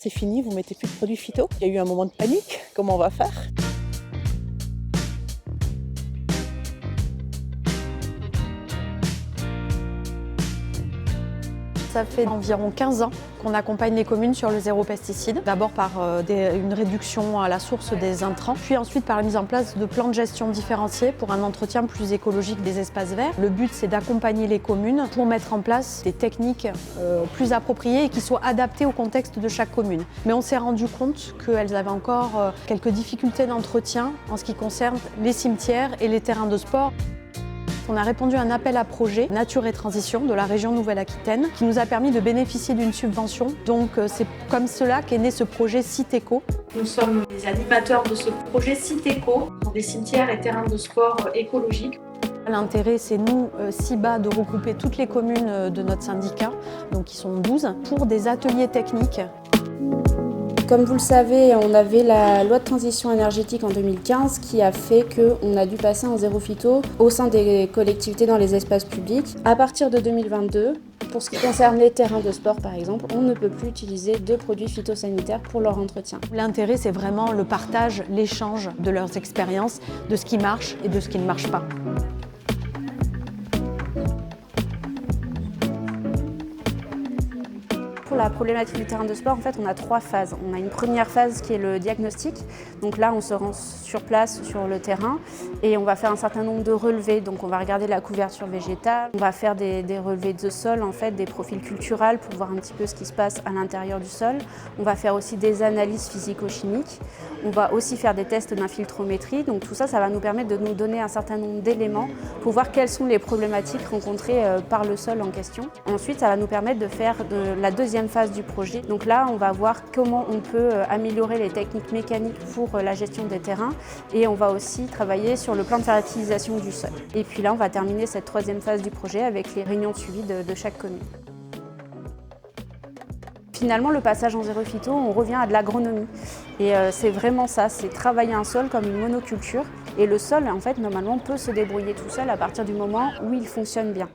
C'est fini, vous mettez plus de produits phyto. Il y a eu un moment de panique, comment on va faire? Ça fait environ 15 ans qu'on accompagne les communes sur le zéro pesticide. D'abord par une réduction à la source des intrants, puis ensuite par la mise en place de plans de gestion différenciés pour un entretien plus écologique des espaces verts. Le but, c'est d'accompagner les communes pour mettre en place des techniques plus appropriées et qui soient adaptées au contexte de chaque commune. Mais on s'est rendu compte qu'elles avaient encore quelques difficultés d'entretien en ce qui concerne les cimetières et les terrains de sport. On a répondu à un appel à projet Nature et Transition de la région Nouvelle-Aquitaine qui nous a permis de bénéficier d'une subvention. Donc c'est comme cela qu'est né ce projet Site Éco. Nous sommes les animateurs de ce projet Site Éco, dans des cimetières et terrains de sport écologiques. L'intérêt, c'est nous, CIBA, de regrouper toutes les communes de notre syndicat, donc qui sont 12, pour des ateliers techniques. Comme vous le savez, on avait la loi de transition énergétique en 2015 qui a fait qu'on a dû passer en zéro phyto au sein des collectivités dans les espaces publics. À partir de 2022, pour ce qui concerne les terrains de sport par exemple, on ne peut plus utiliser de produits phytosanitaires pour leur entretien. L'intérêt, c'est vraiment le partage, l'échange de leurs expériences, de ce qui marche et de ce qui ne marche pas. Pour la problématique du terrain de sport, en fait, on a 3 phases. On a une première phase qui est le diagnostic. Donc là, on se rend sur place, sur le terrain, et on va faire un certain nombre de relevés. Donc on va regarder la couverture végétale, on va faire des relevés de sol, en fait, des profils culturels pour voir un petit peu ce qui se passe à l'intérieur du sol. On va faire aussi des analyses physico-chimiques. On va aussi faire des tests d'infiltrométrie. Donc tout ça, ça va nous permettre de nous donner un certain nombre d'éléments pour voir quelles sont les problématiques rencontrées par le sol en question. Ensuite, ça va nous permettre de faire la deuxième phase du projet. Donc là, on va voir comment on peut améliorer les techniques mécaniques pour la gestion des terrains et on va aussi travailler sur le plan de fertilisation du sol. Et puis là, on va terminer cette troisième phase du projet avec les réunions de suivi de chaque commune. Finalement, le passage en zéro phyto, on revient à de l'agronomie. Et c'est vraiment ça, c'est travailler un sol comme une monoculture. Et le sol, en fait, normalement, peut se débrouiller tout seul à partir du moment où il fonctionne bien.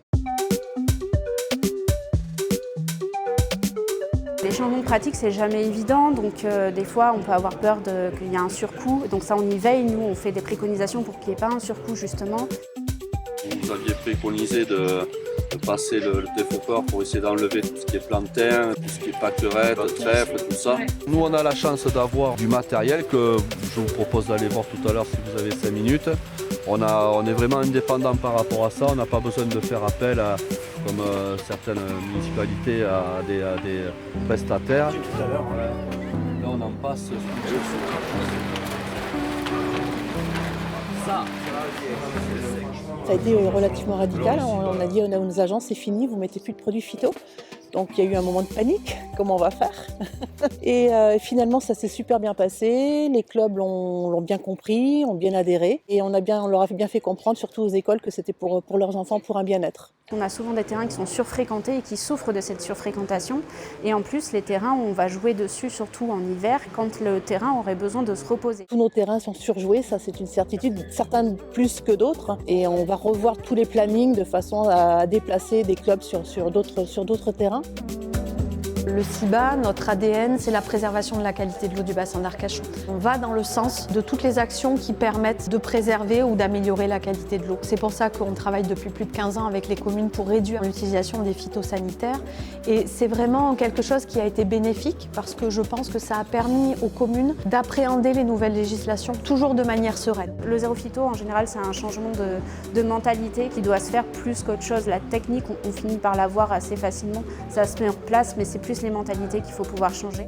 Les changements de pratique, c'est jamais évident, donc des fois on peut avoir peur qu'il y ait un surcoût. Donc ça, on y veille, nous on fait des préconisations pour qu'il n'y ait pas un surcoût justement. Vous aviez préconisé de passer le développeur pour essayer d'enlever tout ce qui est plantain, tout ce qui est pâquerette, trèfle, tout ça. Nous on a la chance d'avoir du matériel que je vous propose d'aller voir tout à l'heure si vous avez 5 minutes. On est vraiment indépendant par rapport à ça, on n'a pas besoin de faire appel à, comme certaines municipalités, à des prestataires. Là on en passe. Ça a été relativement radical. On a dit à nos agents, c'est fini, vous mettez plus de produits phyto. Donc il y a eu un moment de panique, comment on va faire? Et finalement ça s'est super bien passé, les clubs l'ont bien compris, ont bien adhéré et on leur a bien fait comprendre, surtout aux écoles, que c'était pour leurs enfants, pour un bien-être. On a souvent des terrains qui sont surfréquentés et qui souffrent de cette surfréquentation. Et en plus, les terrains, on va jouer dessus, surtout en hiver, quand le terrain aurait besoin de se reposer. Tous nos terrains sont surjoués, ça c'est une certitude, certains plus que d'autres. Et on va revoir tous les plannings de façon à déplacer des clubs sur d'autres terrains. Le CIBA, notre ADN, c'est la préservation de la qualité de l'eau du bassin d'Arcachon. On va dans le sens de toutes les actions qui permettent de préserver ou d'améliorer la qualité de l'eau. C'est pour ça qu'on travaille depuis plus de 15 ans avec les communes pour réduire l'utilisation des phytosanitaires. Et c'est vraiment quelque chose qui a été bénéfique parce que je pense que ça a permis aux communes d'appréhender les nouvelles législations toujours de manière sereine. Le zéro phyto, en général, c'est un changement de mentalité qui doit se faire plus qu'autre chose. La technique, on finit par la voir assez facilement. Ça se met en place, mais c'est plus les mentalités qu'il faut pouvoir changer.